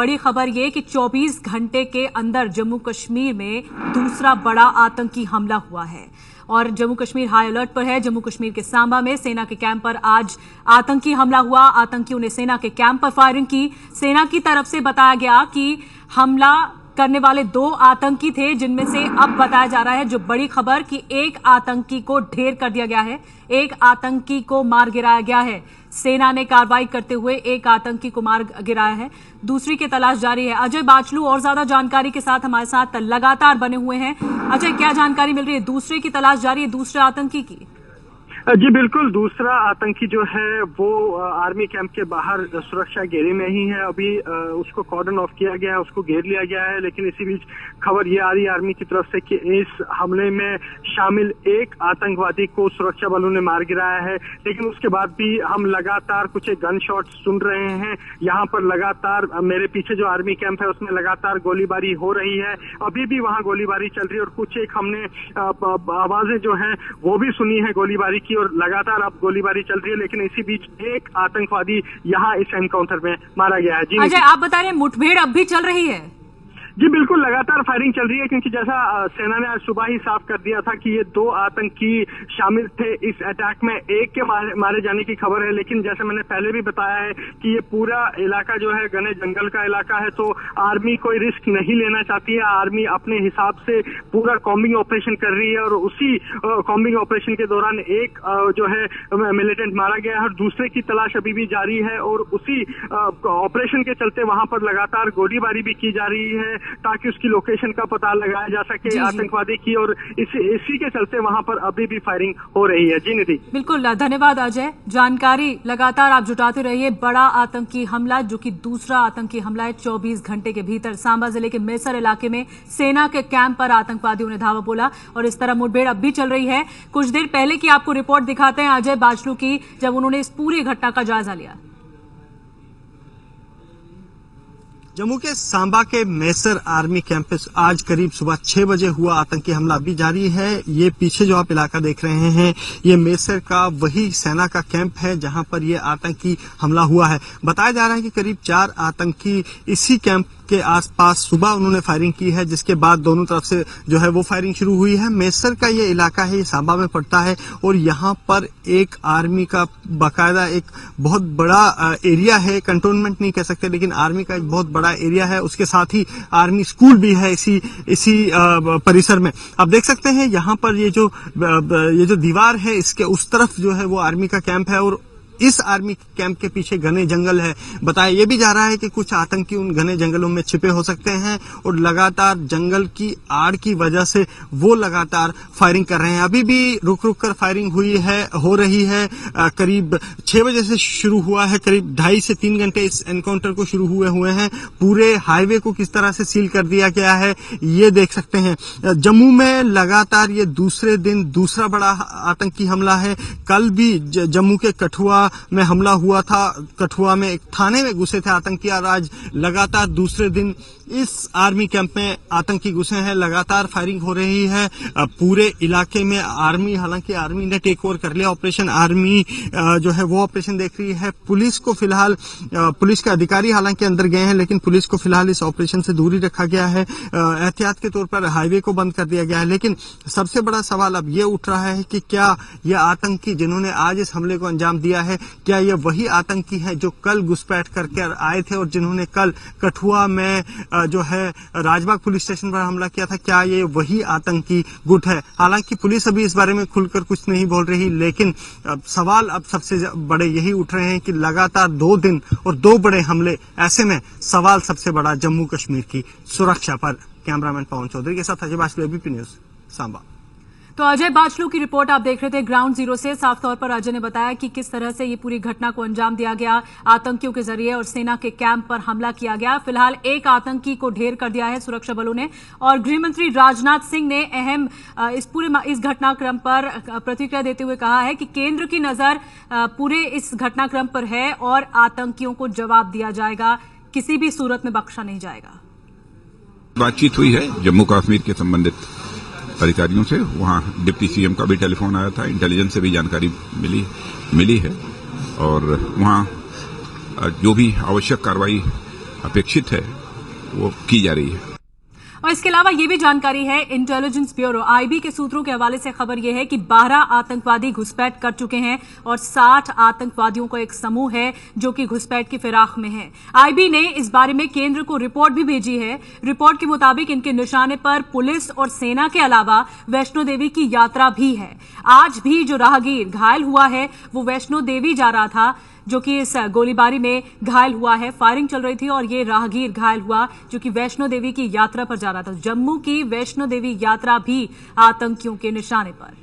बड़ी खबर ये कि 24 घंटे के अंदर जम्मू कश्मीर में दूसरा बड़ा आतंकी हमला हुआ है और जम्मू कश्मीर हाई अलर्ट पर है। जम्मू कश्मीर के सांबा में सेना के कैंप पर आज आतंकी हमला हुआ। आतंकियों ने सेना के कैंप पर फायरिंग की। सेना की तरफ से बताया गया कि हमला करने वाले 2 आतंकी थे, जिनमें से अब बताया जा रहा है जो बड़ी खबर कि एक आतंकी को ढेर कर दिया गया है, एक आतंकी को मार गिराया गया है। सेना ने कार्रवाई करते हुए एक आतंकी को मार गिराया है, दूसरी की तलाश जारी है। अजय बाचलू और ज्यादा जानकारी के साथ हमारे साथ लगातार बने हुए हैं। अजय, क्या जानकारी मिल रही है? दूसरे की तलाश जारी है, दूसरे आतंकी की? जी बिल्कुल, दूसरा आतंकी जो है वो आर्मी कैंप के बाहर सुरक्षा घेरे में ही है। अभी उसको कॉर्डन ऑफ किया गया है, उसको घेर लिया गया है। लेकिन इसी बीच खबर ये आ रही है आर्मी की तरफ से कि इस हमले में शामिल एक आतंकवादी को सुरक्षा बलों ने मार गिराया है। लेकिन उसके बाद भी हम लगातार कुछ गन शॉट सुन रहे हैं। यहाँ पर लगातार मेरे पीछे जो आर्मी कैंप है उसमें लगातार गोलीबारी हो रही है। अभी भी वहाँ गोलीबारी चल रही है और कुछ एक हमने आवाजें जो है वो भी सुनी है गोलीबारी की और लगातार अब गोलीबारी चल रही है। लेकिन इसी बीच एक आतंकवादी यहाँ इस एनकाउंटर में मारा गया है। जी अजय, आप बता रहे हैं मुठभेड़ अब भी चल रही है? जी बिल्कुल, लगातार फायरिंग चल रही है क्योंकि जैसा सेना ने आज सुबह ही साफ कर दिया था कि ये 2 आतंकी शामिल थे इस अटैक में। एक के मारे जाने की खबर है, लेकिन जैसे मैंने पहले भी बताया है कि ये पूरा इलाका जो है घने जंगल का इलाका है, तो आर्मी कोई रिस्क नहीं लेना चाहती है। आर्मी अपने हिसाब से पूरा कॉम्बिंग ऑपरेशन कर रही है और उसी कॉम्बिंग ऑपरेशन के दौरान एक जो है मिलिटेंट मारा गया है और दूसरे की तलाश अभी भी जारी है। और उसी ऑपरेशन के चलते वहां पर लगातार गोलीबारी भी की जा रही है ताकि उसकी लोकेशन का पता लगाया जा सके आतंकवादी की, और इसी के चलते वहां पर अभी भी फायरिंग हो रही है। जी निधि। बिल्कुल, धन्यवाद अजय। जानकारी लगातार आप जुटाते रहिए। बड़ा आतंकी हमला, जो कि दूसरा आतंकी हमला है 24 घंटे के भीतर। सांबा जिले के मेसर इलाके में सेना के कैंप पर आतंकवादियों ने धावा बोला और इस तरह मुठभेड़ अब भी चल रही है। कुछ देर पहले की आपको रिपोर्ट दिखाते हैं अजय बाचलू की, जब उन्होंने इस पूरी घटना का जायजा लिया। जम्मू के सांबा के मेसर आर्मी कैंप पे आज करीब सुबह 6 बजे हुआ आतंकी हमला अभी जारी है। ये पीछे जो आप इलाका देख रहे हैं, ये मेसर का वही सेना का कैंप है जहां पर ये आतंकी हमला हुआ है। बताया जा रहा है कि करीब 4 आतंकी इसी कैंप के आसपास सुबह उन्होंने फायरिंग की है, जिसके बाद दोनों तरफ से जो है वो फायरिंग शुरू हुई है। मेसर का ये इलाका है, ये सांबा में पड़ता है और यहाँ पर एक आर्मी का बाकायदा एक बहुत बड़ा एरिया है। कंटोनमेंट नहीं कह सकते, लेकिन आर्मी का एक बहुत बड़ा एरिया है। उसके साथ ही आर्मी स्कूल भी है इसी परिसर में। आप देख सकते हैं यहाँ पर ये जो दीवार है, इसके उस तरफ जो है वो आर्मी का कैंप है और इस आर्मी कैंप के पीछे घने जंगल है। बताया ये भी जा रहा है कि कुछ आतंकी उन घने जंगलों में छिपे हो सकते हैं और लगातार जंगल की आड़ की वजह से वो लगातार फायरिंग कर रहे हैं। अभी भी रुक रुक कर फायरिंग हो रही है। करीब 6 बजे से शुरू हुआ है, करीब 2.5 से 3 घंटे इस एनकाउंटर को शुरू हुए हैं। पूरे हाईवे को किस तरह से सील कर दिया गया है ये देख सकते हैं। जम्मू में लगातार ये दूसरे दिन दूसरा बड़ा आतंकी हमला है। कल भी जम्मू के कठुआ में हमला हुआ था। कठुआ में एक थाने में घुसे थे आतंकी और आज लगातार दूसरे दिन इस आर्मी कैंप में आतंकी घुसे हैं। लगातार फायरिंग हो रही है पूरे इलाके में। आर्मी, हालांकि आर्मी ने टेक ओवर कर लिया ऑपरेशन। आर्मी जो है वो ऑपरेशन देख रही है। पुलिस को फिलहाल, पुलिस के अधिकारी हालांकि अंदर गए हैं, लेकिन पुलिस को फिलहाल इस ऑपरेशन से दूरी रखा गया है। एहतियात के तौर पर हाईवे को बंद कर दिया गया है। लेकिन सबसे बड़ा सवाल अब ये उठ रहा है कि क्या ये आतंकी जिन्होंने आज इस हमले को अंजाम दिया है, क्या ये वही आतंकी है जो कल घुसपैठ करके आए थे और जिन्होंने कल कठुआ में जो है राजबाग पुलिस स्टेशन पर हमला किया था? क्या ये वही आतंकी गुट है? हालांकि पुलिस अभी इस बारे में खुलकर कुछ नहीं बोल रही, लेकिन सवाल अब सबसे बड़े यही उठ रहे हैं कि लगातार 2 दिन और 2 बड़े हमले, ऐसे में सवाल सबसे बड़ा जम्मू कश्मीर की सुरक्षा पर। कैमरामैन पवन चौधरी के साथ अजय बाचलू, एबीपी न्यूज, सांबा। तो अजय बाचलू की रिपोर्ट आप देख रहे थे ग्राउंड जीरो से। साफ तौर पर अजय ने बताया कि किस तरह से ये पूरी घटना को अंजाम दिया गया आतंकियों के जरिए और सेना के कैंप पर हमला किया गया। फिलहाल एक आतंकी को ढेर कर दिया है सुरक्षा बलों ने और गृहमंत्री राजनाथ सिंह ने इस घटनाक्रम पर प्रतिक्रिया देते हुए कहा है कि केंद्र की नजर पूरे इस घटनाक्रम पर है और आतंकियों को जवाब दिया जाएगा, किसी भी सूरत में बख्शा नहीं जाएगा। बातचीत हुई है जम्मू कश्मीर के संबंधित अधिकारियों से। वहां डिप्टी सीएम का भी टेलीफोन आया था, इंटेलिजेंस से भी जानकारी मिली है और वहां जो भी आवश्यक कार्रवाई अपेक्षित है वो की जा रही है। और इसके अलावा ये भी जानकारी है, इंटेलिजेंस ब्यूरो आईबी के सूत्रों के हवाले से खबर यह है कि 12 आतंकवादी घुसपैठ कर चुके हैं और 60 आतंकवादियों का एक समूह है जो कि घुसपैठ की फिराक में है। आईबी ने इस बारे में केंद्र को रिपोर्ट भी भेजी है। रिपोर्ट के मुताबिक इनके निशाने पर पुलिस और सेना के अलावा वैष्णो देवी की यात्रा भी है। आज भी जो राहगीर घायल हुआ है वो वैष्णो देवी जा रहा था, जो कि इस गोलीबारी में घायल हुआ है। फायरिंग चल रही थी और ये राहगीर घायल हुआ जो कि वैष्णो देवी की यात्रा पर जा रहा था। जम्मू की वैष्णो देवी यात्रा भी आतंकियों के निशाने पर।